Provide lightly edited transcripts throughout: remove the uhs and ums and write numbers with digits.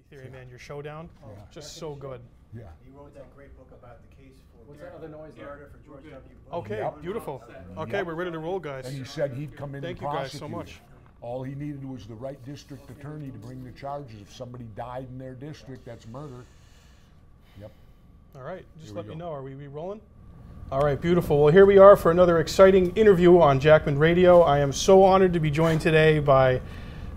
Theory, man, your showdown, just so good. Yeah. He wrote that great book about the case for What's that other noise there? murder for George W. Bush. Okay, beautiful. Okay, we're ready to roll, guys. And he said he'd come in Thank and you guys prosecute. so much. All he needed was the right district attorney to bring the charges. If somebody died in their district, that's murder. Yep. All right, just Here let we me go. know. Are we rolling? All right, beautiful. Well, here we are for another exciting interview on Jackman Radio. I am so honored to be joined today by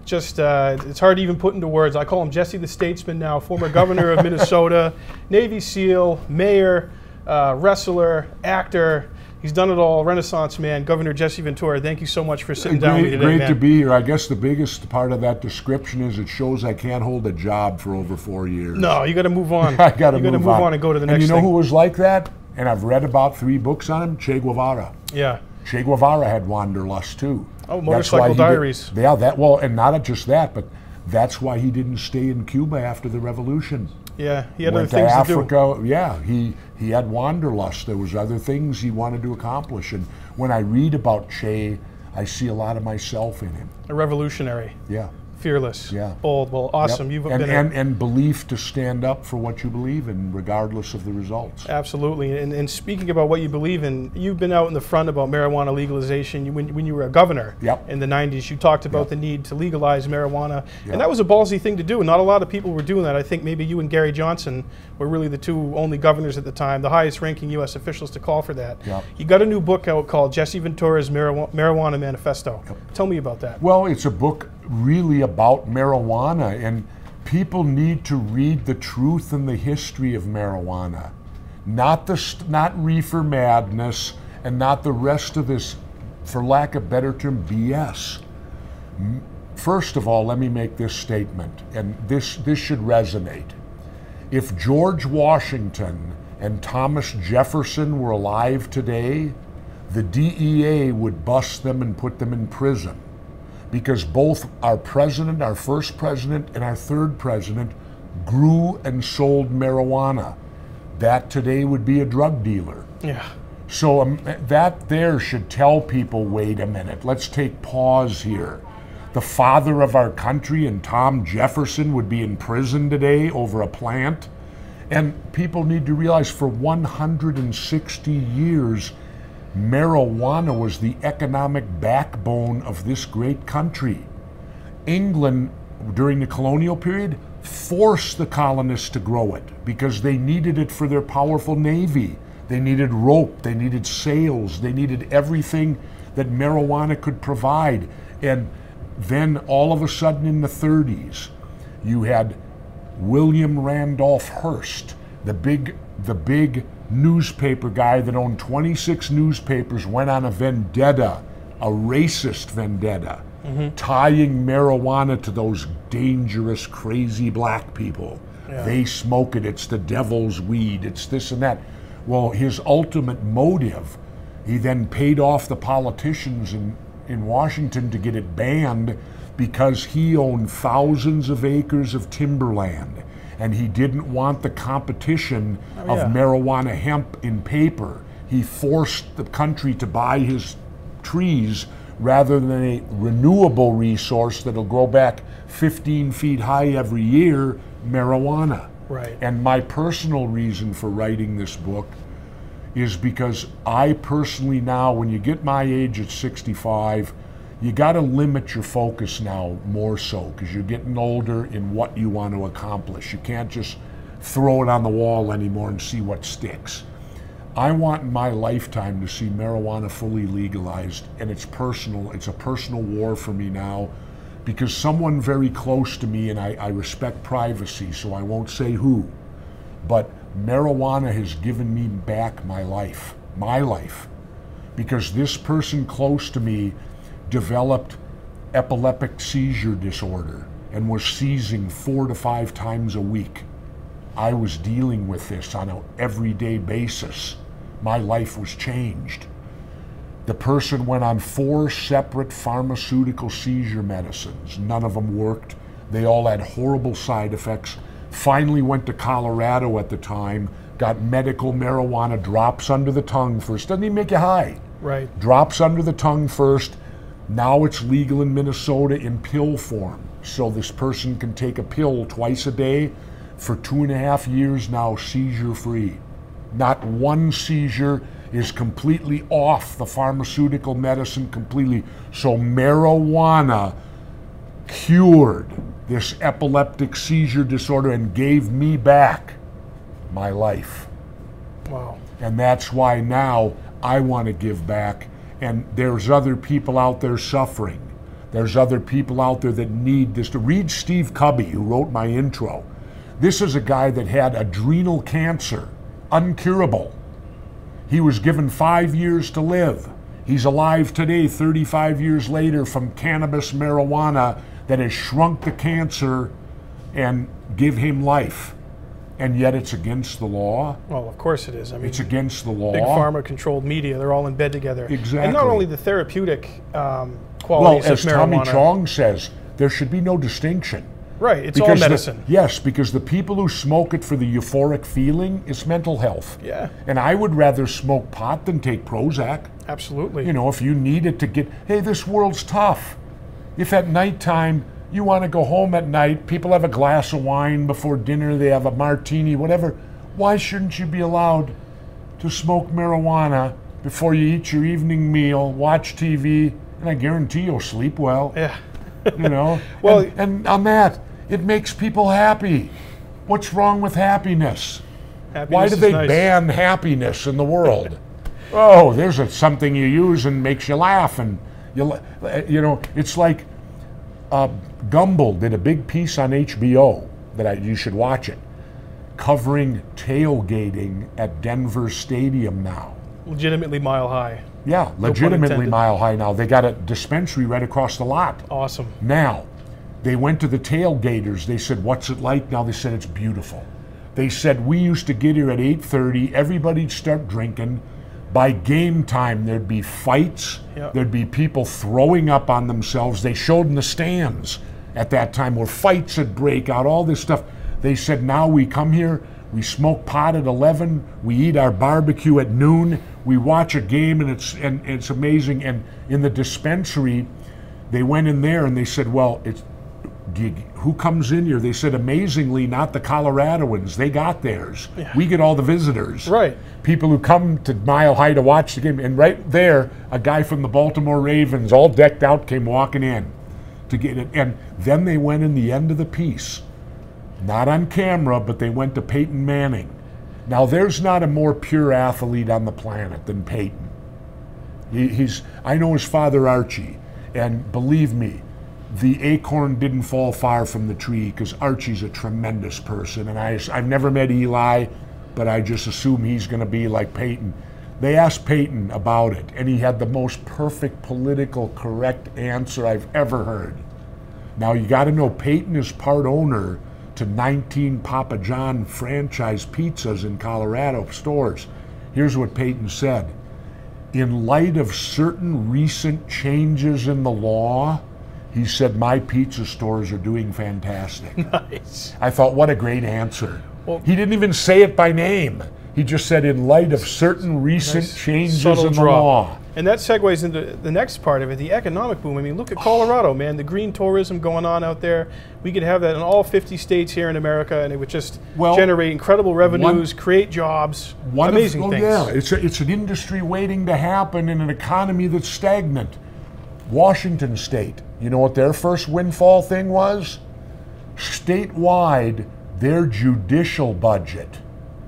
just, it's hard to even put into words. I call him Jesse the Statesman now, former governor of Minnesota, Navy SEAL, mayor, wrestler, actor. He's done it all, Renaissance man, Governor Jesse Ventura. Thank you so much for sitting down with me today, Great man. to be here. I guess the biggest part of that description is it shows I can't hold a job for over 4 years. No, you got to move on. I got to move on and go to the next And you know thing. who was like that? And I've read about 3 books on him, Che Guevara. Yeah. Che Guevara had wanderlust too. Oh, That's Motorcycle why he Diaries. Yeah, that, well, and not just that, but that's why he didn't stay in Cuba after the revolution. Yeah, he had other Went to things Africa. to do. Yeah, he had wanderlust. There was other things he wanted to accomplish. And when I read about Che, I see a lot of myself in him. A revolutionary. Yeah. Fearless. Yeah. Bold. Well, awesome. Yep. You've and, been and belief to stand up for what you believe in, regardless of the results. Absolutely. And speaking about what you believe in, you've been out in the front about marijuana legalization. When you were a governor in the 90s, you talked about the need to legalize marijuana. And that was a ballsy thing to do. Not a lot of people were doing that. I think maybe you and Gary Johnson were really the 2 only governors at the time, the highest ranking U.S. officials to call for that. You got a new book out called Jesse Ventura's Marijuana Manifesto. Tell me about that. Well, it's a book really about marijuana, and people need to read the truth and the history of marijuana, not reefer madness and not the rest of this, for lack of better term, BS. First of all, let me make this statement, and this should resonate. If George Washington and Thomas Jefferson were alive today, the DEA would bust them and put them in prison, because both our president, our first president, and our third president grew and sold marijuana. That today would be a drug dealer. Yeah. So that there should tell people, wait a minute, let's take pause here. The father of our country and Tom Jefferson would be in prison today over a plant. And people need to realize for 160 years, marijuana was the economic backbone of this great country. England, during the colonial period, forced the colonists to grow it because they needed it for their powerful navy. They needed rope, they needed sails, they needed everything that marijuana could provide. And then all of a sudden in the 30s, you had William Randolph Hearst, the big newspaper guy that owned 26 newspapers, went on a vendetta, a racist vendetta, tying marijuana to those dangerous, crazy black people. They smoke it, it's the devil's weed, it's this and that. Well, his ultimate motive, he then paid off the politicians in Washington to get it banned because he owned thousands of acres of timberland. And he didn't want the competition of marijuana hemp in paper. He forced the country to buy his trees rather than a renewable resource that'll grow back 15 feet high every year, marijuana. Right. And my personal reason for writing this book is because I personally now, when you get my age at 65, you got to limit your focus now more so because you're getting older in what you want to accomplish. You can't just throw it on the wall anymore and see what sticks. I want in my lifetime to see marijuana fully legalized, and it's personal. It's a personal war for me now because someone very close to me, and I respect privacy, so I won't say who, but marijuana has given me back my life, because this person close to me developed epileptic seizure disorder and was seizing 4 to 5 times a week. I was dealing with this on an everyday basis. My life was changed. The person went on 4 separate pharmaceutical seizure medicines. None of them worked. They all had horrible side effects. Finally went to Colorado at the time, got medical marijuana drops under the tongue first. Doesn't even make you high. Right. Drops under the tongue first. Now it's legal in Minnesota in pill form. so this person can take a pill twice a day for 2.5 years now, seizure-free. Not one seizure is completely off the pharmaceutical medicine completely. So marijuana cured this epileptic seizure disorder and gave me back my life. Wow. And that's why now I want to give back. And there's other people out there suffering. There's other people out there that need this. To read Steve Cubby, who wrote my intro. This is a guy that had adrenal cancer, uncurable. He was given 5 years to live. He's alive today, 35 years later, from cannabis marijuana that has shrunk the cancer and give him life. And yet it's against the law. Well, of course it is. I mean, it's against the law. Big pharma-controlled media, they're all in bed together. Exactly. And not only the therapeutic qualities well, of as marijuana. Tommy Chong says, there should be no distinction. Right, it's all medicine. Yes, because the people who smoke it for the euphoric feeling, it's mental health. Yeah. And I would rather smoke pot than take Prozac. Absolutely. You know, if you need it to get, hey, this world's tough. If at nighttime you want to go home at night, people have a glass of wine before dinner, they have a martini, whatever, why shouldn't you be allowed to smoke marijuana before you eat your evening meal, watch TV, and I guarantee you'll sleep well. Yeah. You know? Well, and on that, it makes people happy. What's wrong with happiness? Why do they ban happiness in the world? Oh, there's something you use and makes you laugh, and you know, it's like Gumbel did a big piece on HBO that you should watch it, covering tailgating at Denver Stadium now. Legitimately mile high. Yeah, legitimately mile high now. They got a dispensary right across the lot. Awesome. Now, they went to the tailgaters. They said, what's it like now? They said, it's beautiful. They said, we used to get here at 8:30. Everybody'd start drinking. By game time, there'd be fights. Yep. There'd be people throwing up on themselves. They showed in the stands at that time where fights would break out, all this stuff. They said, now we come here, we smoke pot at 11, we eat our barbecue at noon, we watch a game, and it's amazing. And in the dispensary, they went in there and they said, well, who comes in here? They said, amazingly, not the Coloradoans. They got theirs. Yeah. We get all the visitors. Right. People who come to Mile High to watch the game. And right there, a guy from the Baltimore Ravens, all decked out, came walking in to get it. And then they went in the end of the piece. Not on camera, but they went to Peyton Manning. Now, there's not a more pure athlete on the planet than Peyton. I know his father, Archie, and believe me, the acorn didn't fall far from the tree, because Archie's a tremendous person, and I've never met Eli, but I just assume he's going to be like Peyton. They asked Peyton about it, and he had the most perfect political correct answer I've ever heard. Now, you got to know, Peyton is part owner to 19 Papa John franchise pizzas in Colorado stores. Here's what Peyton said. In light of certain recent changes in the law, he said, my pizza stores are doing fantastic. Nice. I thought, what a great answer. Well, he didn't even say it by name. He just said, in light of certain recent changes in the law. And that segues into the next part of it, the economic boom. I mean, look at Colorado, man. The green tourism going on out there. We could have that in all 50 states here in America, and it would just generate incredible revenues, create jobs, amazing things. Yeah, it's an industry waiting to happen in an economy that's stagnant. Washington State, you know what their first windfall thing was? Statewide, their judicial budget,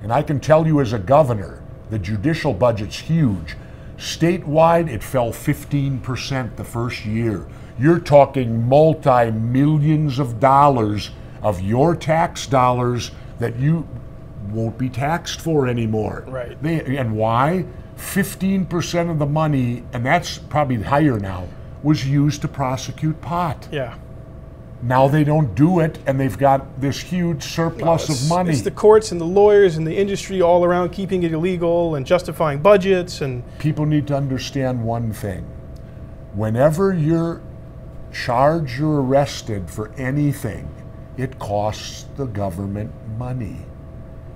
and I can tell you as a governor, the judicial budget's huge. Statewide, it fell 15% the first year. You're talking multi-millions of dollars of your tax dollars that you won't be taxed for anymore. Right. And why? 15% of the money, and that's probably higher now, was used to prosecute pot. Yeah. Now they don't do it, and they've got this huge surplus of money. It's the courts and the lawyers and the industry all around keeping it illegal and justifying budgets. And people need to understand one thing. Whenever you're charged or arrested for anything, it costs the government money.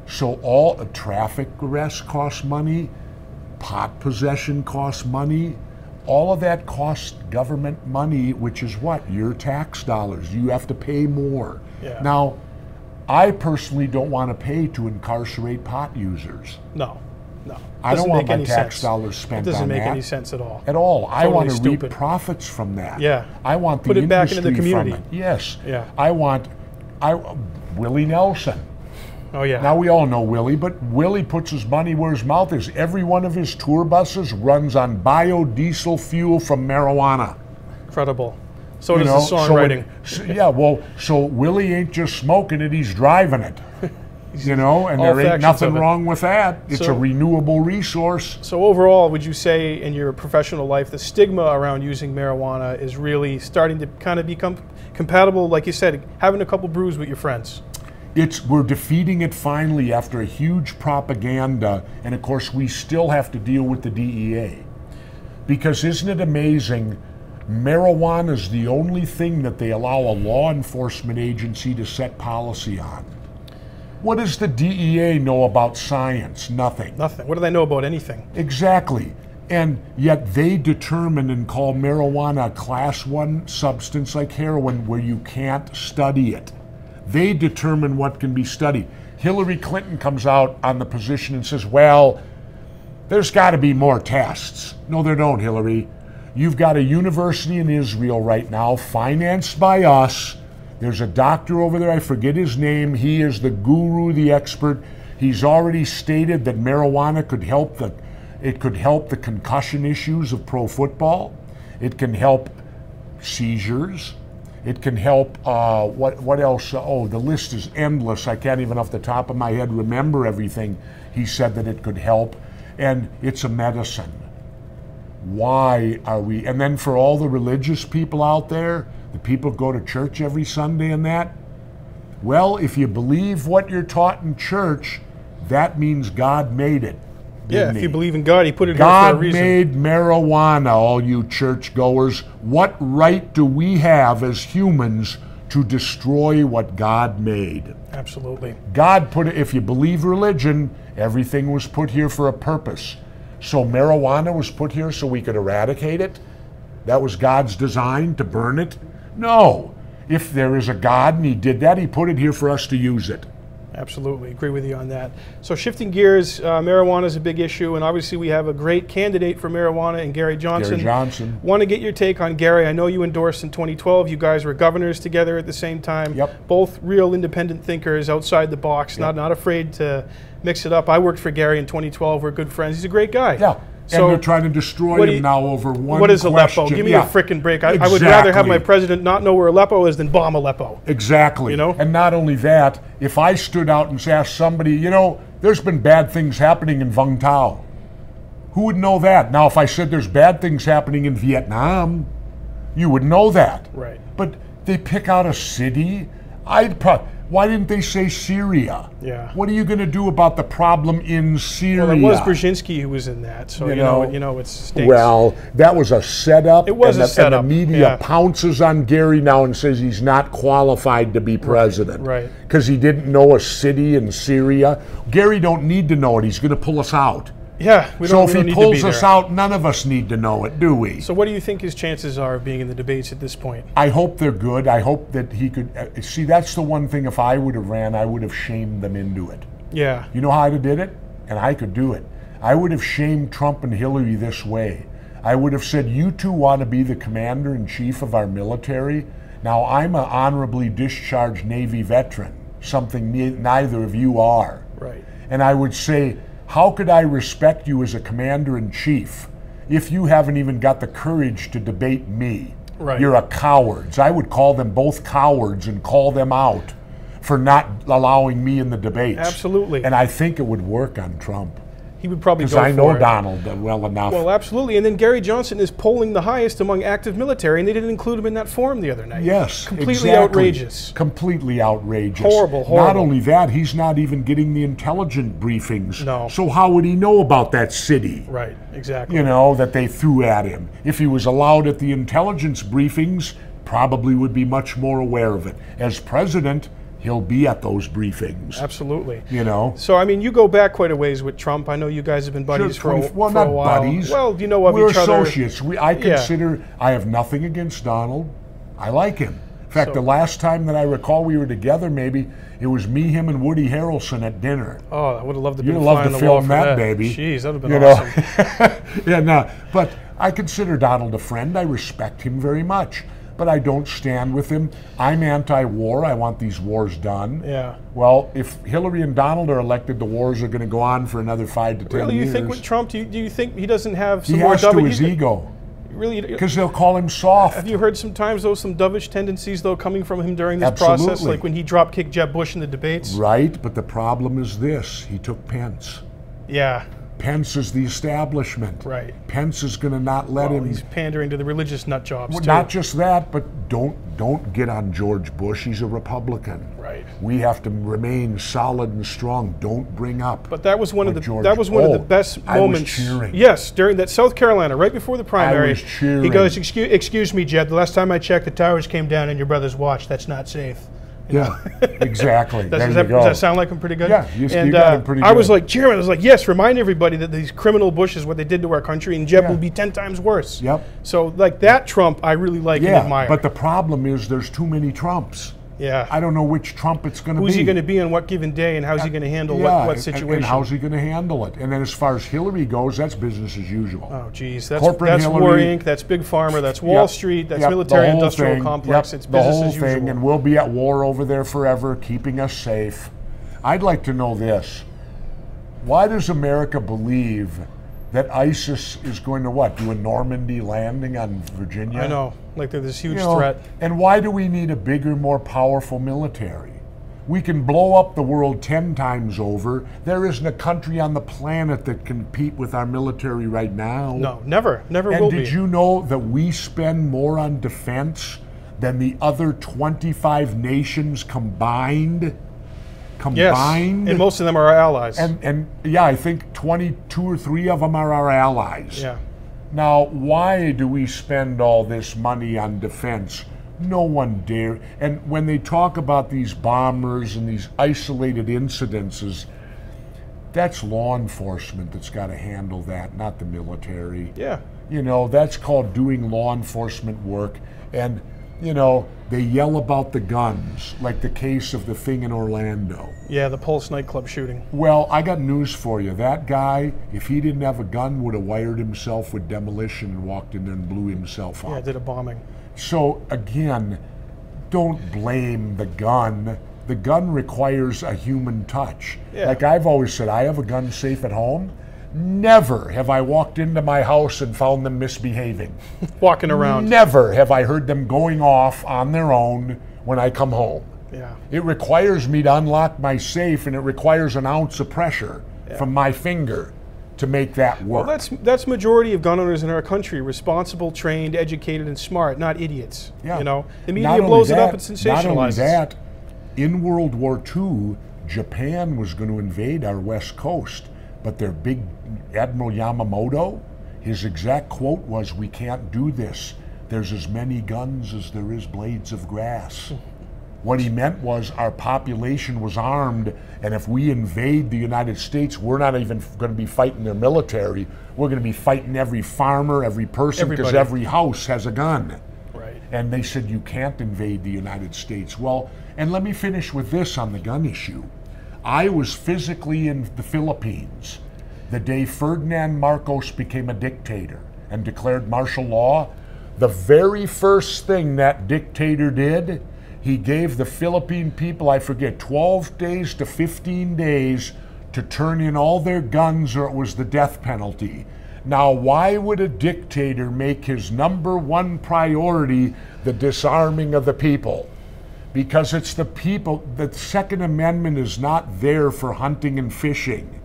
So all a traffic arrest costs money, pot possession costs money, all of that costs government money, which is what? Your tax dollars. You have to pay more. Yeah. Now, I personally don't want to pay to incarcerate pot users. No. I don't want my tax dollars spent on that. It doesn't make any sense at all. At all. I want to stupid. reap profits from that. Yeah. I want the Put it back into the industry community. from it. Yes. Yeah. Willie Nelson. Oh, yeah. Now, we all know Willie, but Willie puts his money where his mouth is. Every one of his tour buses runs on biodiesel fuel from marijuana. Incredible. So does the songwriting. So Willie ain't just smoking it, he's driving it. And there ain't nothing wrong with that. It's a renewable resource. So overall, would you say in your professional life, the stigma around using marijuana is really starting to kind of become compatible, like you said, having a couple brews with your friends? We're defeating it finally after a huge propaganda, and of course we still have to deal with the DEA. Because isn't it amazing, marijuana is the only thing that they allow a law enforcement agency to set policy on. What does the DEA know about science? Nothing. Nothing. What do they know about anything? Exactly. And yet they determine and call marijuana a class 1 substance like heroin where you can't study it. They determine what can be studied. Hillary Clinton comes out on the position and says, well, there's got to be more tests. No, there don't, Hillary. You've got a university in Israel right now, financed by us. There's a doctor over there, I forget his name. He is the guru, the expert. He's already stated that marijuana could help the concussion issues of pro football. It can help seizures. It can help, what else? Oh, the list is endless. I can't even off the top of my head remember everything he said that it could help. And it's a medicine. Why are we, and then for all the religious people out there, the people go to church every Sunday and that, well, if you believe what you're taught in church, that means God made it. Yeah, if you believe in God, he put it here for a reason. God made marijuana, all you churchgoers. What right do we have as humans to destroy what God made? Absolutely. God put it, if you believe religion, everything was put here for a purpose. So marijuana was put here so we could eradicate it? That was God's design, to burn it? No. If there is a God and he did that, he put it here for us to use it. Absolutely, agree with you on that. So shifting gears, marijuana is a big issue, and obviously we have a great candidate for marijuana in Gary Johnson. Gary Johnson. Want to get your take on Gary. I know you endorsed in 2012. You guys were governors together at the same time. Yep. Both real independent thinkers, outside the box, Yep. not afraid to mix it up. I worked for Gary in 2012. We're good friends. He's a great guy. Yeah. So and they're trying to destroy him now over one What is question. Aleppo? Give me a frickin' break. I Exactly. would rather have my president not know where Aleppo is than bomb Aleppo. Exactly. You know? And not only that, if I stood out and asked somebody, there's been bad things happening in Vung Tau. Who would know that? Now, if I said there's bad things happening in Vietnam, you would know that. Right. But they pick out a city. Why didn't they say Syria? Yeah. What are you going to do about the problem in Syria? Well, it was Brzezinski who was in that, so it stinks. Well, that was a setup. It was a setup. And the media pounces on Gary now and says he's not qualified to be president. Right. Because he didn't know a city in Syria. Gary don't need to know it. He's going to pull us out. Yeah, so if he pulls us out, none of us need to know it, do we? So what do you think his chances are of being in the debates at this point? I hope they're good. I hope that he could, see, that's the one thing, if I would have ran, I would have shamed them into it. Yeah. You know how I did it? And I could do it. I would have shamed Trump and Hillary this way. I would have said, you two want to be the commander-in-chief of our military? Now, I'm an honorably discharged Navy veteran, something neither of you are. Right. And I would say, how could I respect you as a commander-in-chief if you haven't even got the courage to debate me? Right. You're a cowards. I would call them both cowards and call them out for not allowing me in the debates. Absolutely. And I think it would work on Trump. He would probably go for it. Because I know Donald well enough. Well, absolutely. And then Gary Johnson is polling the highest among active military, and they didn't include him in that forum the other night. Yes, Completely outrageous. Completely outrageous. Horrible. Not only that, he's not even getting the intelligence briefings. No. So how would he know about that city? Right, exactly. That they threw at him. If he was allowed at the intelligence briefings, probably would be much more aware of it. As president, he'll be at those briefings. Absolutely. You know? So, I mean, you go back quite a ways with Trump. I know you guys have been buddies for a while. Not buddies. Well, you know of We're each other. associates. I consider, I have nothing against Donald. I like him. In fact, the last time that I recall we were together, maybe, it was me, him, and Woody Harrelson at dinner. Oh, I would have loved to be You'd love to film that, baby. Jeez, that would have been awesome. Yeah, no. But I consider Donald a friend. I respect him very much. But I don't stand with him. I'm anti-war. I want these wars done. Yeah. Well, if Hillary and Donald are elected, the wars are going to go on for another 5 to 10 years. Really, you think with Trump, do you think he doesn't have some he more has to his ego. Really? Because they'll call him soft. Have you heard sometimes, though, some dovish tendencies, though, coming from him during this process? Like when he drop-kicked Jeb Bush in the debates? Right, but the problem is this. He took Pence. Yeah. Pence is the establishment. Right. Pence is going to not let him. He's pandering to the religious nut jobs, too. Not just that, but don't get on George Bush. He's a Republican. Right. We have to remain solid and strong. Don't bring up. But that was one of the George, of the best moments. I was cheering. Yes, during that South Carolina, right before the primary. I was cheering. He goes, "Excuse me, Jeb. The last time I checked, the towers came down in your brother's watch. That's not safe." Yeah, exactly. Does that sound like him pretty good? Yeah, you got him pretty good. I was like, Chairman, I was like, yes, remind everybody that these criminal Bushes, what they did to our country, and Jeb will be 10 times worse. Yep. So, like, that Trump, I really like and admire. But the problem is there's too many Trumps. Yeah. I don't know which Trump it's going to be. Who's he going to be on what given day, and how's he going to handle what situation? And how's he going to handle it? And then as far as Hillary goes, that's business as usual. Oh, geez. That's War Inc., that's Big Pharma, that's Wall Street, that's military-industrial complex. It's business as usual. The whole thing, and we'll be at war over there forever, keeping us safe. I'd like to know this. Why does America believe that ISIS is going to do a Normandy landing on Virginia? I know, like they're this huge threat. And why do we need a bigger, more powerful military? We can blow up the world 10 times over. There isn't a country on the planet that can compete with our military right now. No, never will be. And did you know that we spend more on defense than the other 25 nations combined? Yes, and most of them are our allies. And yeah, I think 22 or 3 of them are our allies. Yeah. Now, why do we spend all this money on defense? No one dare. And when they talk about these bombers and these isolated incidences, that's law enforcement that's got to handle that, not the military. Yeah. You know, that's called doing law enforcement work. And you know, they yell about the guns, like the case of the thing in Orlando. Yeah, the Pulse nightclub shooting. Well, I got news for you. That guy, if he didn't have a gun, would have wired himself with demolition and walked in there and blew himself up. Yeah, did a bombing. So, again, don't blame the gun. The gun requires a human touch. Yeah. Like I've always said, I have a gun safe at home. Never have I walked into my house and found them misbehaving. Walking around. Never have I heard them going off on their own when I come home. Yeah. It requires me to unlock my safe, and it requires an ounce of pressure from my finger to make that work. Well, that's majority of gun owners in our country, responsible, trained, educated, and smart, not idiots. Yeah. You know, the media blows it up and sensationalizes. Not only that, in World War II, Japan was going to invade our west coast. But their big Admiral Yamamoto, his exact quote was, "We can't do this. There's as many guns as there is blades of grass." What he meant was our population was armed, and if we invade the United States, we're not even going to be fighting their military. We're going to be fighting every farmer, every person, because every house has a gun. Right. And they said, you can't invade the United States. Well, and let me finish with this on the gun issue. I was physically in the Philippines the day Ferdinand Marcos became a dictator and declared martial law. The very first thing that dictator did, he gave the Philippine people, I forget, 12 days to 15 days to turn in all their guns or it was the death penalty. Now, why would a dictator make his #1 priority the disarming of the people? Because it's the people. The Second Amendment is not there for hunting and fishing.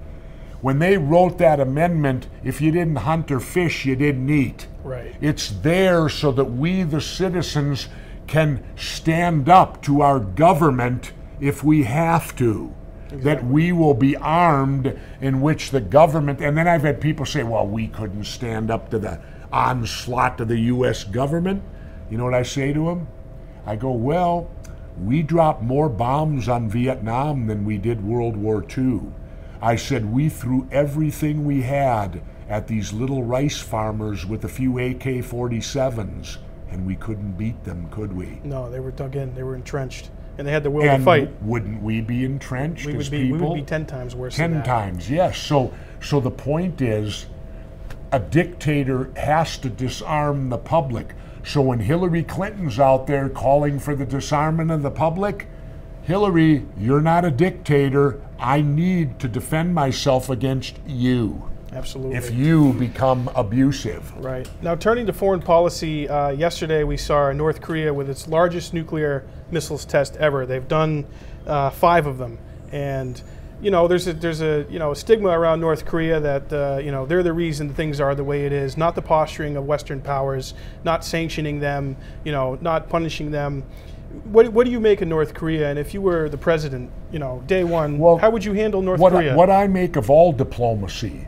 When they wrote that amendment, if you didn't hunt or fish, you didn't eat. Right. It's there so that we, the citizens, can stand up to our government if we have to. Exactly. That we will be armed, in which the government, and then I've had people say, well, we couldn't stand up to the onslaught of the U.S. government. You know what I say to them? I go, well, we dropped more bombs on Vietnam than we did World War II. I said, we threw everything we had at these little rice farmers with a few AK-47s, and we couldn't beat them, could we? No, they were dug in, they were entrenched, and they had the will to fight. Wouldn't we be entrenched as We people? would be 10 times worse 10 than that. times, yes. So the point is, a dictator has to disarm the public. So when Hillary Clinton's out there calling for the disarmament of the public, Hillary, you're not a dictator. I need to defend myself against you. Absolutely. If you become abusive. Right. Now, turning to foreign policy, yesterday we saw North Korea with its largest nuclear missiles test ever. They've done 5 of them, and you know, there's a stigma around North Korea that you know, they're the reason things are the way it is, not the posturing of Western powers, not sanctioning them, you know, not punishing them. What do you make of North Korea? And if you were the president, you know, day one, how would you handle North Korea? What I make of all diplomacy,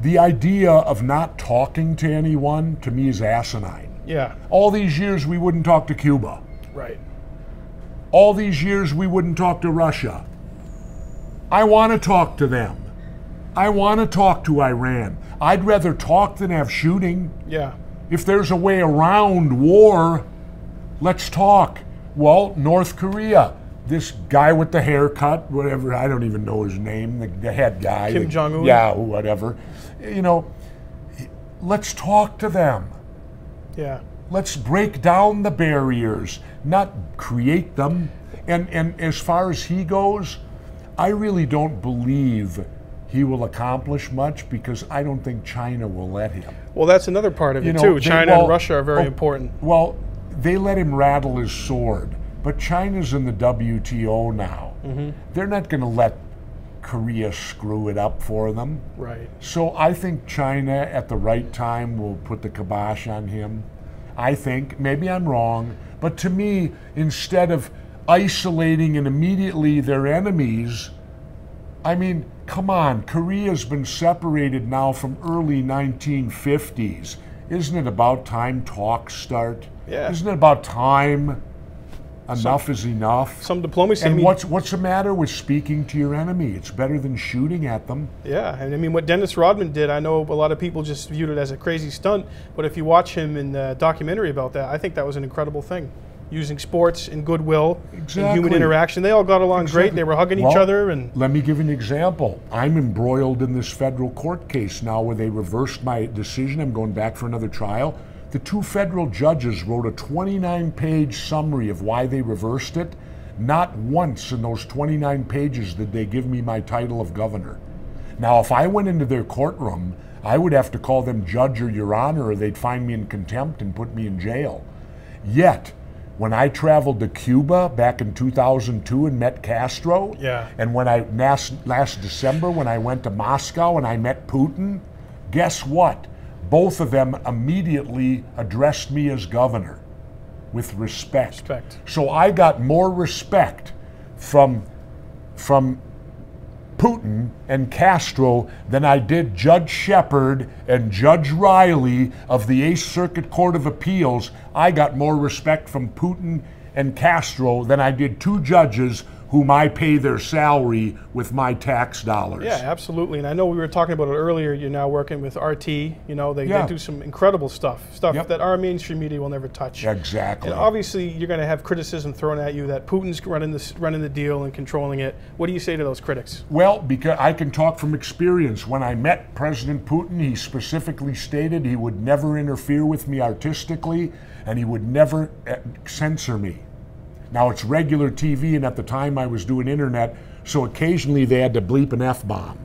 the idea of not talking to anyone, to me, is asinine. Yeah. All these years we wouldn't talk to Cuba. Right. All these years we wouldn't talk to Russia. I want to talk to them. I want to talk to Iran. I'd rather talk than have shooting. Yeah. If there's a way around war, let's talk. Well, North Korea, this guy with the haircut, whatever, I don't even know his name, the head guy. Kim Jong-un? Yeah, whatever. You know, let's talk to them. Yeah. Let's break down the barriers, not create them. And as far as he goes, I really don't believe he will accomplish much, because I don't think China will let him. Well, that's another part of it too. China and Russia are very important. Well, they let him rattle his sword, but China's in the WTO now. Mm-hmm. They're not going to let Korea screw it up for them. Right. So I think China at the right time will put the kibosh on him. I think, maybe I'm wrong, but to me, instead of isolating and immediately their enemies, I mean, come on, Korea's been separated now from early 1950s. Isn't it about time talks start? Yeah. Isn't it about time enough is enough? Some diplomacy. And what's the matter with speaking to your enemy? It's better than shooting at them. Yeah, and I mean, what Dennis Rodman did, I know a lot of people just viewed it as a crazy stunt, but if you watch him in the documentary about that, I think that was an incredible thing. Using sports and goodwill and human interaction. They all got along great. They were hugging each other. And let me give you an example. I'm embroiled in this federal court case now where they reversed my decision. I'm going back for another trial. The 2 federal judges wrote a 29-page summary of why they reversed it. Not once in those 29 pages did they give me my title of governor. Now, if I went into their courtroom, I would have to call them Judge or Your Honor, or they'd find me in contempt and put me in jail. Yet, when I traveled to Cuba back in 2002 and met Castro, and when I last December when I went to Moscow and I met Putin, guess what? Both of them immediately addressed me as governor with respect. So I got more respect from Putin and Castro than I did Judge Shepard and Judge Riley of the 8th Circuit Court of Appeals. I got more respect from Putin and Castro than I did 2 judges whom I pay their salary with my tax dollars. Yeah, absolutely. And I know we were talking about it earlier. You're now working with RT. You know, they do some incredible stuff that our mainstream media will never touch. Exactly. And obviously, you're going to have criticism thrown at you that Putin's running the deal and controlling it. What do you say to those critics? Well, because I can talk from experience. When I met President Putin, he specifically stated he would never interfere with me artistically, and he would never censor me. Now, it's regular TV, and at the time I was doing internet, so occasionally they had to bleep an F-bomb,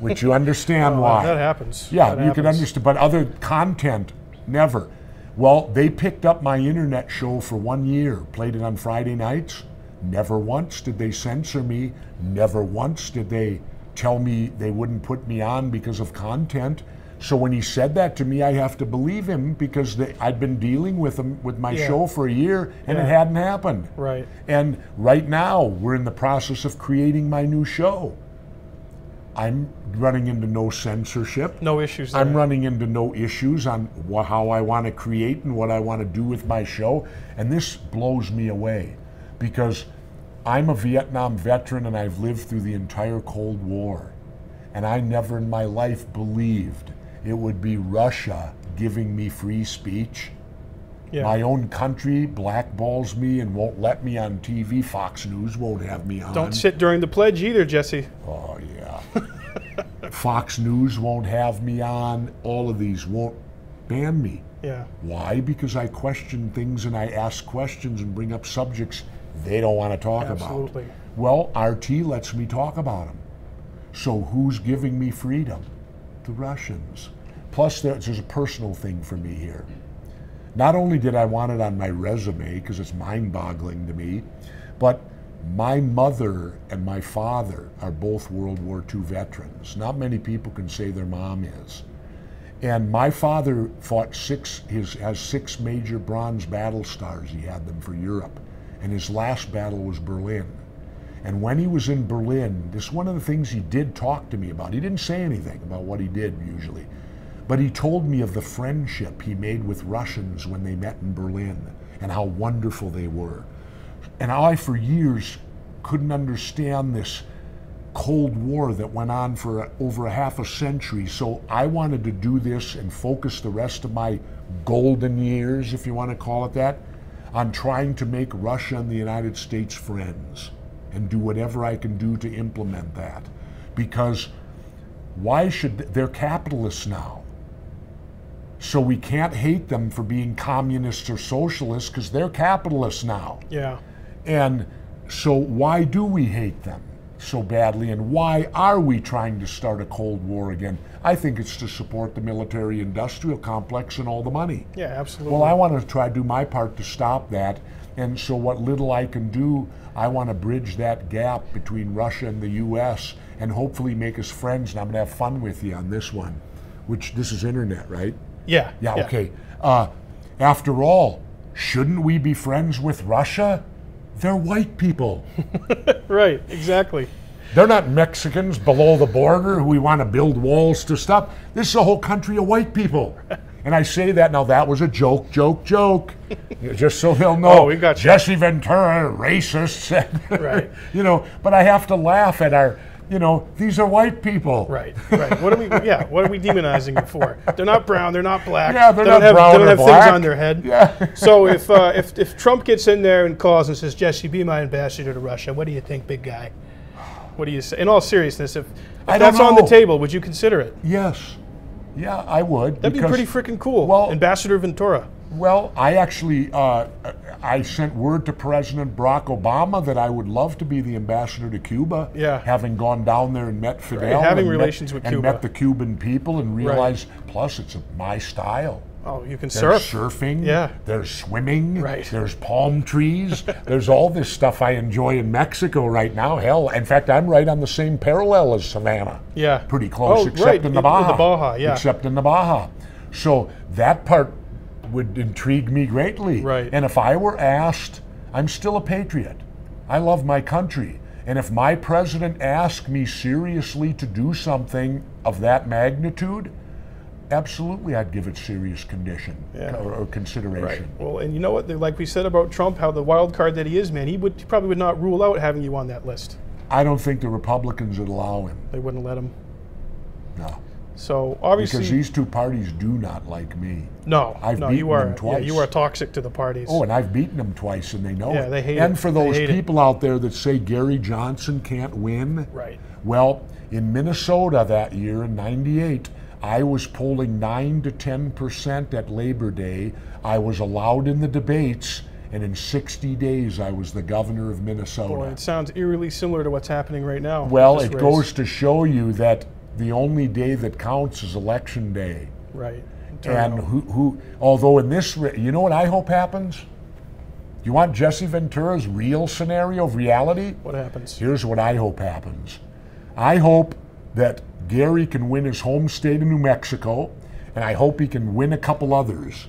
which you understand why. That happens. Yeah, you can understand, but other content, never. Well, they picked up my internet show for 1 year, played it on Friday nights. Never once did they censor me. Never once did they tell me they wouldn't put me on because of content. So when he said that to me, I have to believe him, because I'd been dealing with him with my show for a year, and it hadn't happened. Right. And right now, we're in the process of creating my new show. I'm running into no censorship. No issues there. I'm running into no issues on how I want to create and what I want to do with my show. And this blows me away, because I'm a Vietnam veteran and I've lived through the entire Cold War. And I never in my life believed it would be Russia giving me free speech. Yeah. My own country blackballs me and won't let me on TV. Fox News won't have me on. Don't sit during the pledge either, Jesse. Oh, yeah. Fox News won't have me on. All of these won't ban me. Yeah. Why? Because I question things and I ask questions and bring up subjects they don't want to talk Absolutely. about. Well, RT lets me talk about them. So who's giving me freedom? The Russians. Plus, there's a personal thing for me here. Not only did I want it on my resume, because it's mind-boggling to me, but my mother and my father are both World War II veterans. Not many people can say their mom is. And my father fought has 6 major bronze battle stars. He had them for Europe. And his last battle was Berlin. And when he was in Berlin, this is one of the things he did talk to me about. He didn't say anything about what he did usually. But he told me of the friendship he made with Russians when they met in Berlin and how wonderful they were. And I, for years, couldn't understand this Cold War that went on for over a half a century. So I wanted to do this and focus the rest of my golden years, if you want to call it that, on trying to make Russia and the United States friends and do whatever I can do to implement that. Because why should they're capitalists now? So we can't hate them for being communists or socialists because they're capitalists now. Yeah. And so why do we hate them so badly, and why are we trying to start a Cold War again? I think it's to support the military-industrial complex and all the money. Yeah, absolutely. Well, I want to try to do my part to stop that, and so what little I can do, I want to bridge that gap between Russia and the U.S. and hopefully make us friends, and I'm going to have fun with you on this one, which this is internet, right? Yeah. Yeah, okay. After all, shouldn't we be friends with Russia? They're white people. Right, exactly. They're not Mexicans below the border who we want to build walls to stop. This is a whole country of white people. And I say that, now that was a joke. Just so they'll know. Oh, we got Jesse Ventura, racist. Right. You know, but I have to laugh at our, you know, these are white people. Right, right. What are we demonizing them for? They're not brown, they're not black. Yeah, they're not brown or black. They don't have things on their head. Yeah. So if Trump gets in there and calls and says, Jesse, be my ambassador to Russia, what do you think, big guy? What do you say? In all seriousness, if that's on the table, would you consider it? Yes. Yeah, I would. That'd be pretty freaking cool. Well, Ambassador Ventura. Well, I actually, I sent word to President Barack Obama that I would love to be the ambassador to Cuba. Yeah. Having gone down there and met Fidel. Right. Having relations with Cuba. And met the Cuban people and realized, plus it's my style. Oh, you can There's surf. Surfing. Yeah. There's swimming. Right. There's palm trees. There's all this stuff I enjoy in Mexico right now. Hell, in fact, I'm right on the same parallel as Savannah. Yeah. Pretty close, except in the Baja. The Baja, yeah. Except in the Baja. So that part would intrigue me greatly. Right. And if I were asked, I'm still a patriot. I love my country. And if my president asked me seriously to do something of that magnitude, absolutely, I'd give it serious or consideration. Right. Well, and you know what? Like we said about Trump, how the wild card that he is, man, he probably would not rule out having you on that list. I don't think the Republicans would allow him. They wouldn't let him. No. So obviously, because these two parties do not like me. No, I've beaten them twice. Yeah, you are toxic to the parties. Oh, and I've beaten them twice, and they know it. Yeah, they hate it. And for those people out there that say Gary Johnson can't win, right? Well, in Minnesota that year in '98. I was polling 9 to 10% at Labor Day. I was allowed in the debates, and in 60 days I was the governor of Minnesota. Boy, it sounds eerily similar to what's happening right now. Well, it goes to show you that the only day that counts is election day. Right. And although in this, you know what I hope happens? You want Jesse Ventura's real scenario of reality? What happens? Here's what I hope happens. I hope that Gary can win his home state of New Mexico, and I hope he can win a couple others.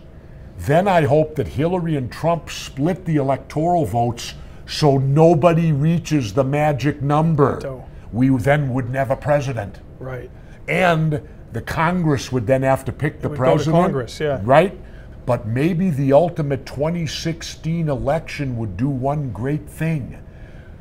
Then I hope that Hillary and Trump split the electoral votes so nobody reaches the magic number. We then wouldn't have a president. Right. And the Congress would then have to pick the president. Go to Congress, yeah. Right? But maybe the ultimate 2016 election would do one great thing.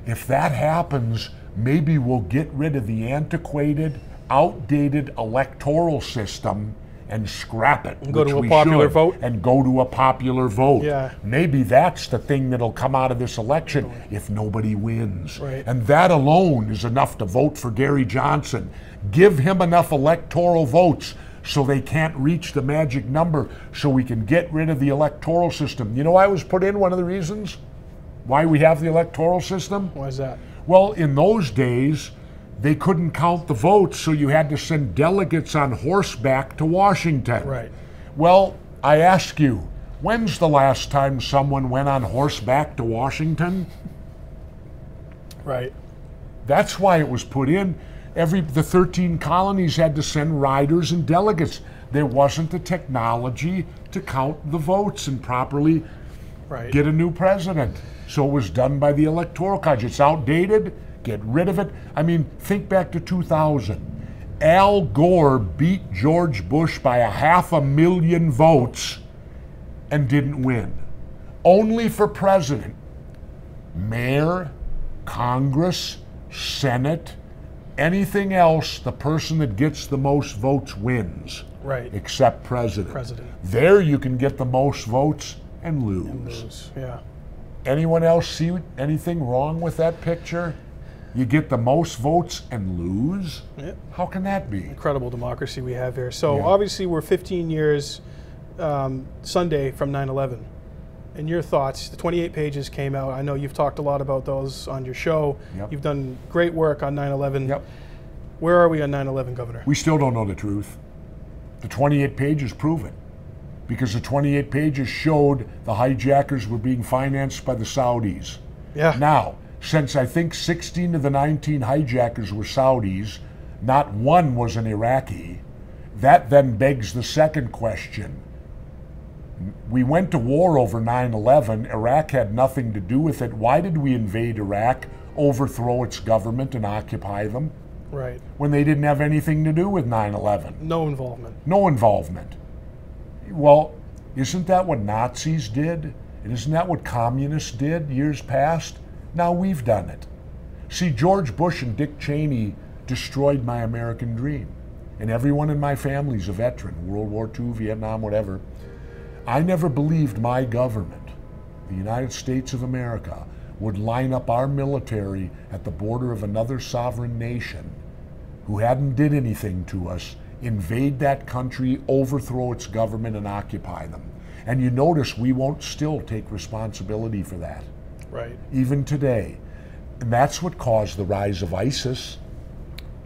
If that happens, maybe we'll get rid of the antiquated, outdated electoral system and scrap it. And go to a popular vote? And go to a popular vote. Yeah. Maybe that's the thing that'll come out of this election if nobody wins. Right. And that alone is enough to vote for Gary Johnson. Give him enough electoral votes so they can't reach the magic number so we can get rid of the electoral system. You know why it was put in, one of the reasons why we have the electoral system? Why is that? Well, in those days, they couldn't count the votes, so you had to send delegates on horseback to Washington. Right. Well, I ask you, when's the last time someone went on horseback to Washington? Right. That's why it was put in. The 13 colonies had to send riders and delegates. There wasn't the technology to count the votes and properly get a new president. So it was done by the Electoral College. It's outdated. Get rid of it. I mean, think back to 2000. Al Gore beat George Bush by 500,000 votes and didn't win. Only for president. Mayor, Congress, Senate, anything else, the person that gets the most votes wins. Right. Except president. President. There you can get the most votes and lose. And lose. Yeah. Anyone else see anything wrong with that picture? You get the most votes and lose? Yeah. How can that be? Incredible democracy we have here. So obviously we're 15 years Sunday from 9/11. And your thoughts, the 28 pages came out. I know you've talked a lot about those on your show. Yep. You've done great work on 9/11. Yep. Where are we on 9/11, Governor? We still don't know the truth. The 28 pages prove it. Because the 28 pages showed the hijackers were being financed by the Saudis. Yeah. Now, since I think 16 of the 19 hijackers were Saudis, not one was an Iraqi, that then begs the second question. We went to war over 9/11. Iraq had nothing to do with it. Why did we invade Iraq, overthrow its government, and occupy them? Right. When they didn't have anything to do with 9/11. No involvement. No involvement. Well, isn't that what Nazis did? And isn't that what communists did years past? Now we've done it. See, George Bush and Dick Cheney destroyed my American dream. And everyone in my family's a veteran, World War II, Vietnam, whatever. I never believed my government, the United States of America, would line up our military at the border of another sovereign nation who hadn't did anything to us, invade that country, overthrow its government, and occupy them. And you notice we won't still take responsibility for that. Right. Even today. And that's what caused the rise of ISIS.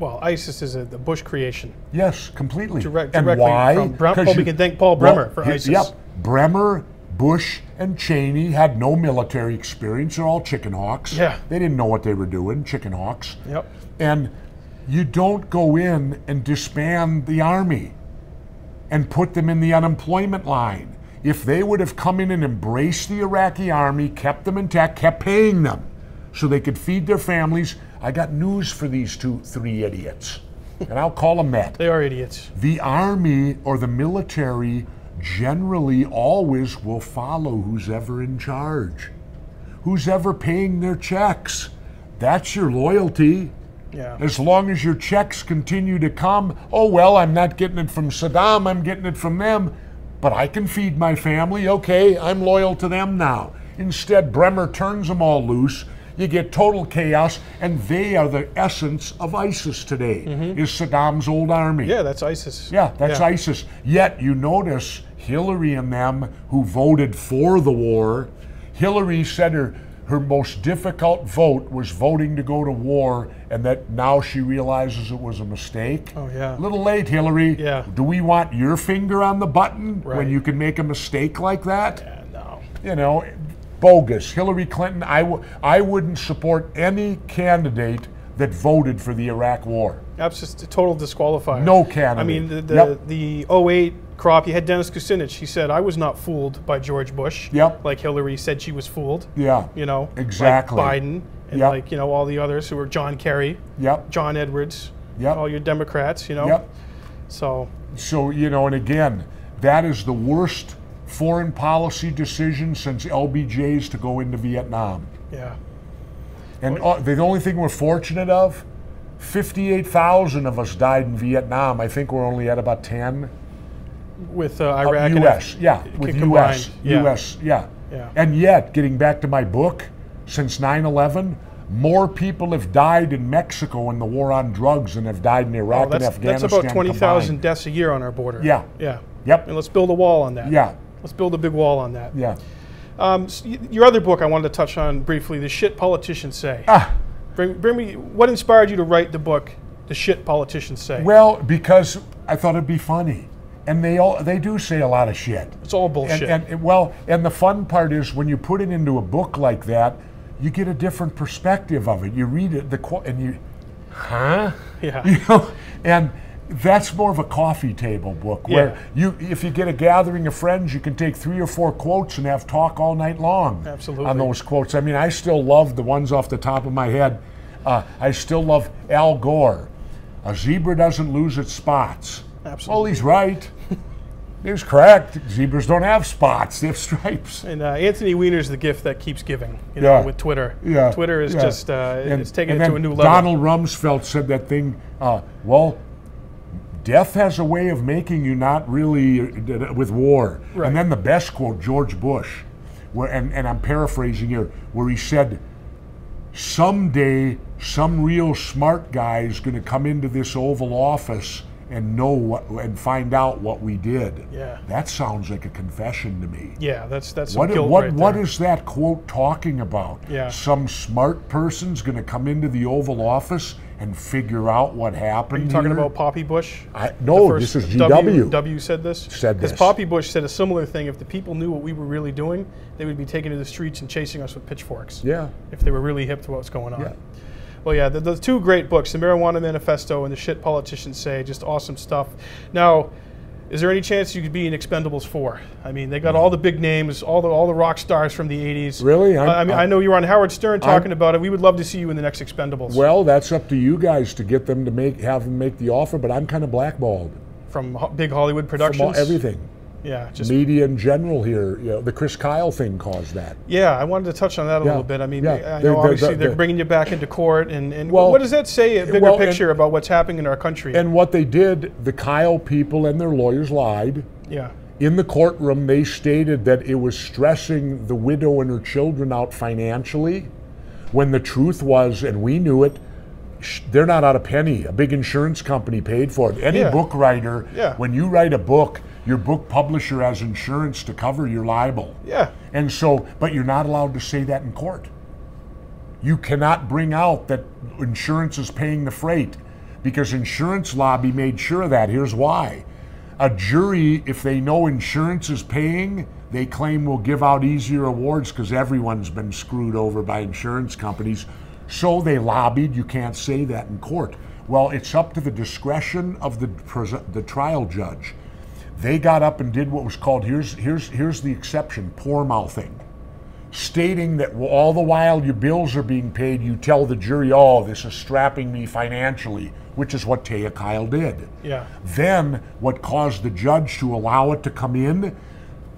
Well, ISIS is the Bush creation. Yes, completely. Directly and why? from we can thank Paul Bremer for ISIS. Yep. Bremer, Bush, and Cheney had no military experience. They're all chicken hawks. Yeah. They didn't know what they were doing, chicken hawks. Yep. And you don't go in and disband the army and put them in the unemployment line. If they would have come in and embraced the Iraqi army, kept them intact, kept paying them so they could feed their families, I got news for these 3 idiots. And I'll call them that. They are idiots. The army or the military generally always will follow who's ever in charge. Who's ever paying their checks. That's your loyalty. Yeah. As long as your checks continue to come, oh, well, I'm not getting it from Saddam, I'm getting it from them, but I can feed my family, okay, I'm loyal to them now. Instead, Bremer turns them all loose. You get total chaos, and they are the essence of ISIS today, is Saddam's old army. Yeah, that's ISIS. Yeah, that's ISIS. Yet, you notice Hillary and them who voted for the war, Hillary said her most difficult vote was voting to go to war, and that now she realizes it was a mistake. Oh, yeah. A little late, Hillary. Yeah. Do we want your finger on the button when you can make a mistake like that? Yeah, no. You know, bogus. Hillary Clinton, I wouldn't support any candidate that voted for the Iraq War. That's just a total disqualifier. No candidate. I mean, the 08 crop, you had Dennis Kucinich. He said, I was not fooled by George Bush. Yep. Like Hillary said she was fooled. Yeah. You know, exactly. Like Biden and like, you know, all the others who were John Kerry. Yep. John Edwards. Yep. All your Democrats, you know. Yep. So, you know, and again, that is the worst foreign policy decision since LBJ's to go into Vietnam. Yeah. And the only thing we're fortunate of, 58,000 of us died in Vietnam. I think we're only at about 10. With Iraq U.S., and yeah, with combined. U.S., yeah. Yeah. And yet, getting back to my book, since 9/11, more people have died in Mexico in the war on drugs than have died in Iraq and Afghanistan. That's about 20,000 combined. deaths a year on our border. Yeah. Yeah. Yep. And let's build a wall on that. Yeah. Let's build a big wall on that. Yeah. Your other book I wanted to touch on briefly, The Shit Politicians Say. Bring me, what inspired you to write the book, The Shit Politicians Say? Well, because I thought it'd be funny. And they do say a lot of shit. It's all bullshit. And the fun part is when you put it into a book like that, you get a different perspective of it. You read it, and you, huh? Yeah. You know, and that's more of a coffee table book where if you get a gathering of friends, you can take 3 or 4 quotes and have talk all night long. Absolutely. On those quotes. I mean, I still love the ones off the top of my head. I still love Al Gore. A zebra doesn't lose its spots. Absolutely. Well, he's right. He's correct. Zebras don't have spots; they have stripes. And Anthony Weiner's the gift that keeps giving. You know, with Twitter. Yeah. Twitter is just it's taking it to a new level. Donald Rumsfeld said that thing. Well, death has a way of making you not really with war. Right. And then the best quote, George Bush, and I'm paraphrasing here, where he said, "Someday, some real smart guy is going to come into this Oval Office and know what and find out what we did." Yeah. That sounds like a confession to me. Yeah, that's some What guilt what right what there. is that quote talking about? Yeah. Some smart person's going to come into the Oval Office and figure out what happened. Are you talking here? about Poppy Bush? No, this is GW. W said this? Said this. Because Poppy Bush said a similar thing. If the people knew what we were really doing, they would be taking to the streets and chasing us with pitchforks. Yeah. If they were really hip to what's going on. Yeah. Well, yeah, the 2 great books, The Marijuana Manifesto and The Shit Politicians Say, just awesome stuff. Now, is there any chance you could be in Expendables 4? I mean, they got all the big names, all the rock stars from the 80s. Really? I know you were on Howard Stern talking about it. We would love to see you in the next Expendables. Well, that's up to you guys to get them to have them make the offer, but I'm kind of blackballed. From big Hollywood productions? From everything. Yeah, just media in general here. You know, the Chris Kyle thing caused that. Yeah, I wanted to touch on that a little bit. I mean, I know obviously they're bringing you back into court, and well, what does that say, a bigger picture about what's happening in our country? And what they did, the Kyle people and their lawyers lied. Yeah. In the courtroom, they stated that it was stressing the widow and her children out financially, when the truth was, and we knew it, they're not out a penny. A big insurance company paid for it. Any book writer, when you write a book, your book publisher has insurance to cover your libel. Yeah. And so, but you're not allowed to say that in court. You cannot bring out that insurance is paying the freight, because insurance lobby made sure of that. Here's why. A jury, if they know insurance is paying, they claim will give out easier awards because everyone's been screwed over by insurance companies. So they lobbied, you can't say that in court. Well, it's up to the discretion of the trial judge. They got up and did what was called, here's the exception, poor mouthing. Stating that all the while your bills are being paid, you tell the jury, oh, this is strapping me financially, which is what Taya Kyle did. Yeah. Then what caused the judge to allow it to come in,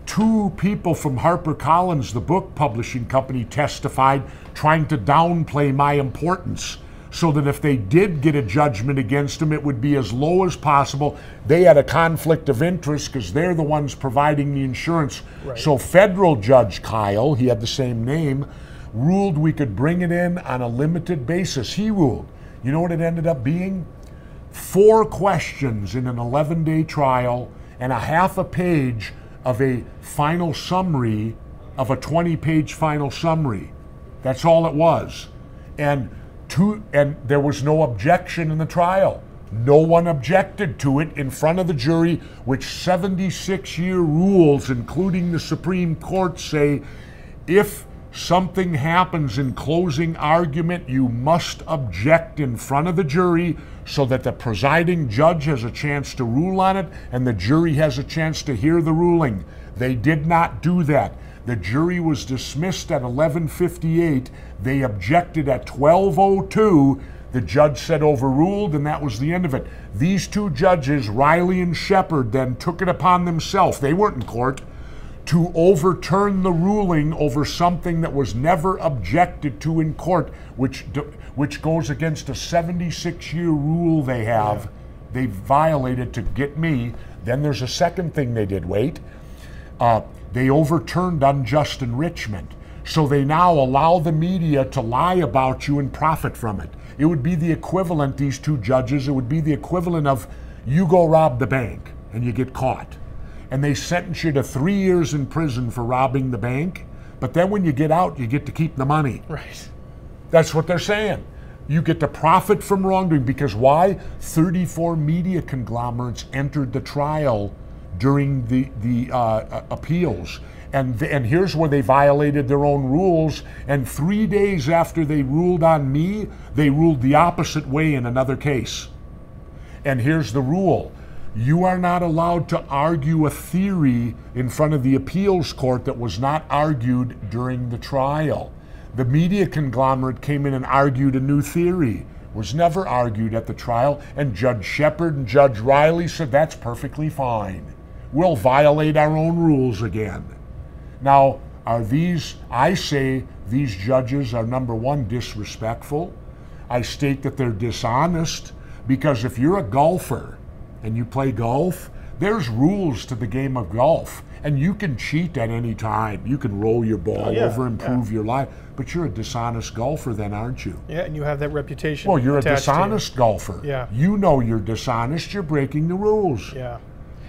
2 people from HarperCollins, the book publishing company, testified trying to downplay my importance, so that if they did get a judgment against them, it would be as low as possible. They had a conflict of interest because they're the ones providing the insurance. Right. So federal Judge Kyle, he had the same name, ruled we could bring it in on a limited basis. He ruled. You know what it ended up being? 4 questions in an 11-day trial and a half a page of a final summary, of a 20-page final summary. That's all it was. And there was no objection in the trial. No one objected to it in front of the jury, which 76-year rules, including the Supreme Court, say if something happens in closing argument, you must object in front of the jury so that the presiding judge has a chance to rule on it and the jury has a chance to hear the ruling. They did not do that. The jury was dismissed at 11:58. They objected at 12:02. The judge said overruled, and that was the end of it. These 2 judges, Riley and Shepard, then took it upon themselves, they weren't in court, to overturn the ruling over something that was never objected to in court, which goes against a 76-year rule they have. Yeah. They violated to get me. Then there's a second thing they did. Wait. They overturned unjust enrichment. So they now allow the media to lie about you and profit from it. It would be the equivalent, these two judges, it would be the equivalent of you go rob the bank and you get caught. And they sentence you to 3 years in prison for robbing the bank. But then when you get out, you get to keep the money. Right. That's what they're saying. You get to profit from wrongdoing. Because why? 34 media conglomerates entered the trial during the appeals. And here's where they violated their own rules. And 3 days after they ruled on me, they ruled the opposite way in another case. And here's the rule. You are not allowed to argue a theory in front of the appeals court that was not argued during the trial. The media conglomerate came in and argued a new theory. Was never argued at the trial. And Judge Shepard and Judge Riley said, that's perfectly fine. We'll violate our own rules again. Now, I say these judges are, number one, disrespectful. I state that they're dishonest, because if you're a golfer and you play golf, there's rules to the game of golf. And you can cheat at any time. You can roll your ball over, improve your life. But you're a dishonest golfer then, aren't you? Yeah, and you have that reputation. Well, you're a dishonest golfer. Yeah. You know you're dishonest. You're breaking the rules. Yeah.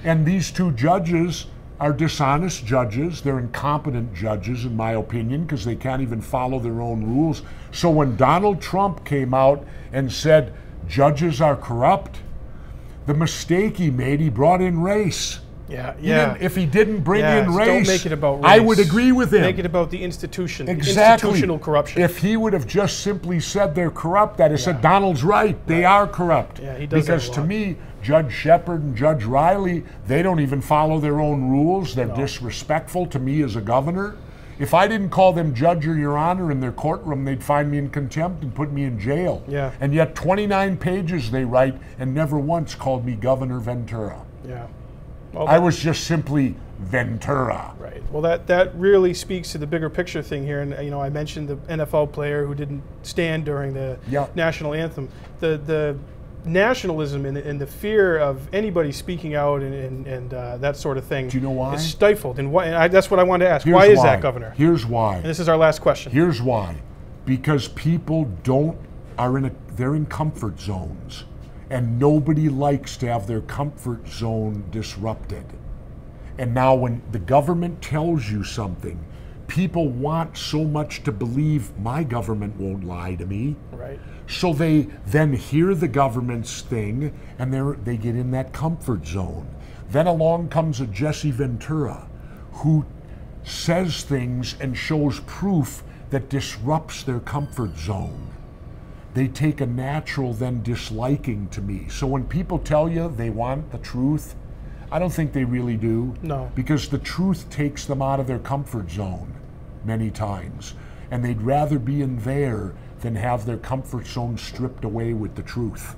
And these two judges are dishonest judges. They're incompetent judges, in my opinion, because they can't even follow their own rules. So when Donald Trump came out and said judges are corrupt, the mistake he made, he brought in race. Yeah. If he didn't bring in race, don't make it about race. I would agree with him. Make it about the institution, exactly. Institutional corruption. If he would have just simply said they're corrupt, I'd have said Donald's right. They are corrupt. Yeah, he does. Because to me, Judge Shepard and Judge Riley, they don't even follow their own rules. They're disrespectful to me as a governor. If I didn't call them Judge or Your Honor in their courtroom, they'd find me in contempt and put me in jail. Yeah. And yet 29 pages they write and never once called me Governor Ventura. Yeah. Well, I was just simply Ventura. Right. Well, that really speaks to the bigger picture thing here. And I mentioned the NFL player who didn't stand during the national anthem. The nationalism and the fear of anybody speaking out and that sort of thing. Do you know why? Is stifled. And that's what I wanted to ask. Why is that, Governor? Here's why. And this is our last question. Here's why. Because people they're in comfort zones. And nobody likes to have their comfort zone disrupted. And now when the government tells you something, people want so much to believe my government won't lie to me. Right. So they then hear the government's thing and they get in that comfort zone. Then along comes a Jesse Ventura who says things and shows proof that disrupts their comfort zone. They take a natural then disliking to me. So when people tell you they want the truth, I don't think they really do. No. Because the truth takes them out of their comfort zone many times. And they'd rather be in there than have their comfort zone stripped away with the truth.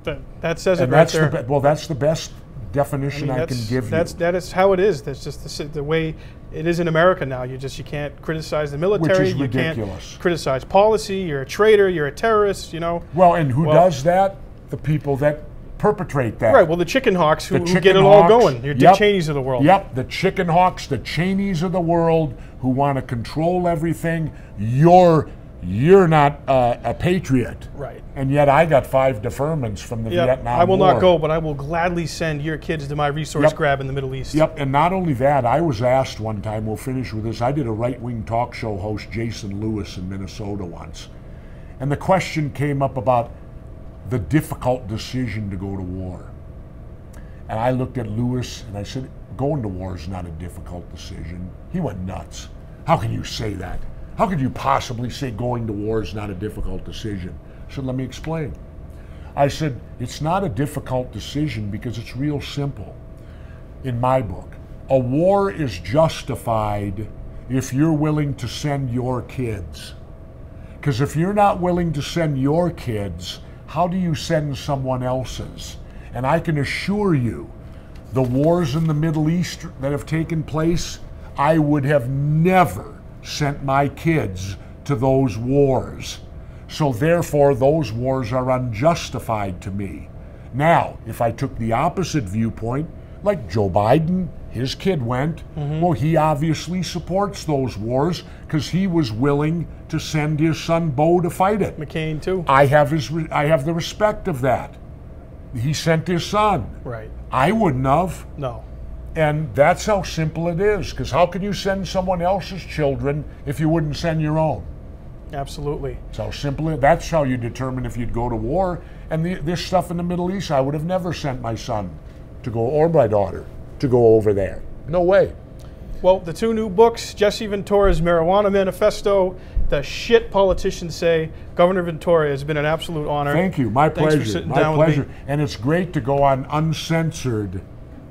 That says it right there. Well, that's the best definition I can give you. That is how it is. That's just the way it is in America now. You can't criticize the military. Which is ridiculous. Can't criticize policy. You're a traitor. You're a terrorist. Well, and who does that? The people that perpetrate that. Right. Well, the chicken hawks who get it all going. Your Dick Cheneys of the world. Yep. The chicken hawks, the Cheneys of the world, who want to control everything. You're not a patriot. Right. And yet I got 5 deferments from the Vietnam War. I will not go, but I will gladly send your kids to my resource grab in the Middle East. Yep, and not only that, I was asked one time, we'll finish with this, I did a right-wing talk show host, Jason Lewis, in Minnesota once. And the question came up about the difficult decision to go to war. And I looked at Lewis and I said, going to war is not a difficult decision. He went nuts. How can you say that? How could you possibly say going to war is not a difficult decision? I said, let me explain. I said, it's not a difficult decision because it's real simple. In my book, a war is justified if you're willing to send your kids. Because if you're not willing to send your kids, how do you send someone else's? And I can assure you, the wars in the Middle East that have taken place, I would have never sent my kids to those wars. So therefore, those wars are unjustified to me. Now, if I took the opposite viewpoint, like Joe Biden, his kid went, well, he obviously supports those wars because he was willing to send his son Bo to fight it. McCain too. I have the respect of that. He sent his son. Right. I wouldn't have. No. And that's how simple it is. Because how can you send someone else's children if you wouldn't send your own? Absolutely. That's how simple it. That's how you determine if you'd go to war. And this stuff in the Middle East, I would have never sent my son to go, or my daughter, to go over there. No way. Well, the 2 new books, Jesse Ventura's Marijuana Manifesto, The Shit Politicians Say. Governor Ventura, has been an absolute honor. Thank you. My pleasure. Thanks for sitting My down pleasure. with me. And it's great to go on uncensored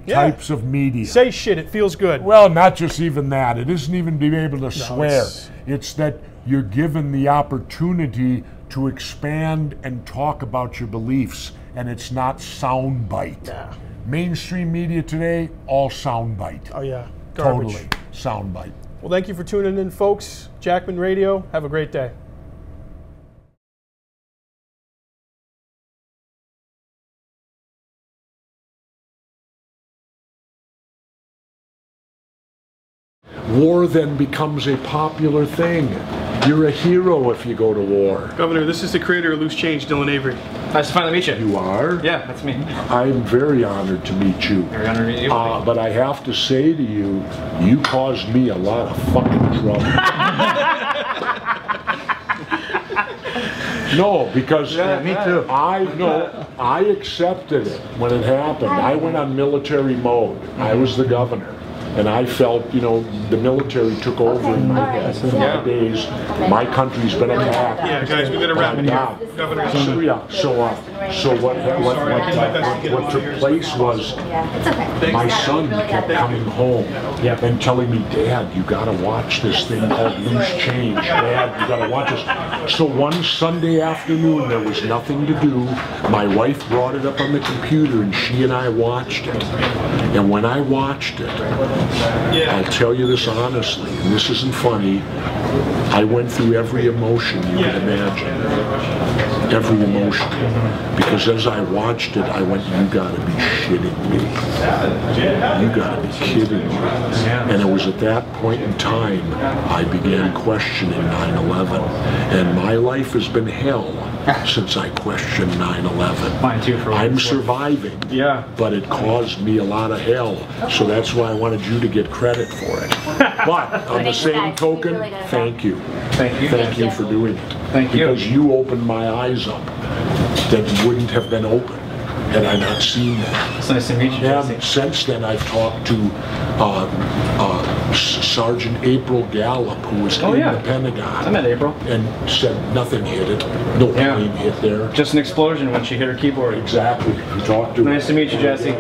types of media. Say shit, it feels good. Well, not just even that. It isn't even being able to swear. It's that you're given the opportunity to expand and talk about your beliefs, and it's not soundbite. Yeah. Mainstream media today, all soundbite. Oh yeah, garbage. Totally soundbite. Well, thank you for tuning in, folks. Jackman Radio, have a great day. War then becomes a popular thing. You're a hero if you go to war. Governor, this is the creator of Loose Change, Dylan Avery. Nice to finally meet you. You are? Yeah, that's me. I'm very honored to meet you. Very honored to meet you. But I have to say to you, you caused me a lot of fucking trouble. No, because me too. I accepted it when it happened. I went on military mode. I was the governor. And I felt, you know, the military took over in my head. In my days, my country's been attacked. Yeah, guys, we better wrap it here. Governor. So what took place was my son kept coming home and telling me, Dad, you gotta watch this thing called Loose Change. Dad, you gotta watch this. So one Sunday afternoon, there was nothing to do. My wife brought it up on the computer and she and I watched it. And when I watched it, I'll tell you this honestly, and this isn't funny, I went through every emotion you could imagine. Every emotion. Because as I watched it, I went, you gotta be shitting me. You gotta be kidding me. And it was at that point in time I began questioning 9/11. And my life has been hell since I questioned 9/11. Mine too, for I'm surviving. Yeah. But it caused me a lot of hell. So that's why I wanted you to get credit for it. But on the same token, thank you. Thank you. Thank you for doing it. Thank you. Because you opened my eyes up that wouldn't have been open had I not seen that. It's nice to meet you, Jesse. And since then, I've talked to Sergeant April Gallup, who was in the Pentagon. I met April. And said nothing hit it. No plane hit there. Just an explosion when she hit her keyboard. Exactly. You talked to her. Nice to meet you, Jesse.